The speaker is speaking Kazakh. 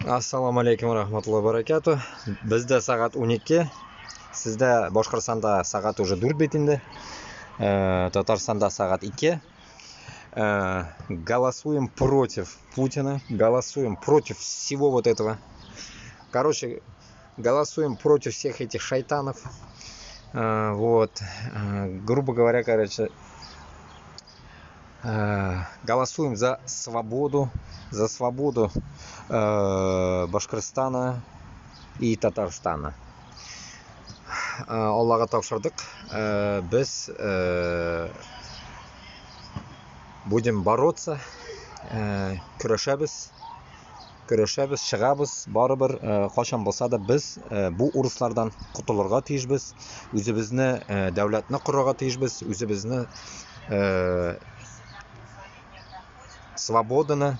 Assalomu alaykum va rahmatullohi va barakatuh. Bizda soat 12, sizda Boshqirdistonda soat уже 4 betindi. Татарстанда soat 2. Голосуем против Путина, голосуем против всего вот этого. Короче, голосуем против всех этих шайтанов. Вот, грубо говоря, короче, голосуем за свободу Башкортостана и Татарстана. Аллаға тапшырдық. Біз будем бороться, күрәшәбез, шығабыз, барыбер қашан болса да біз бұл ұрыстардан құтылырға тиешбіз, өзімізді дәулетні құрырға тиешбіз, өзімізді свободаны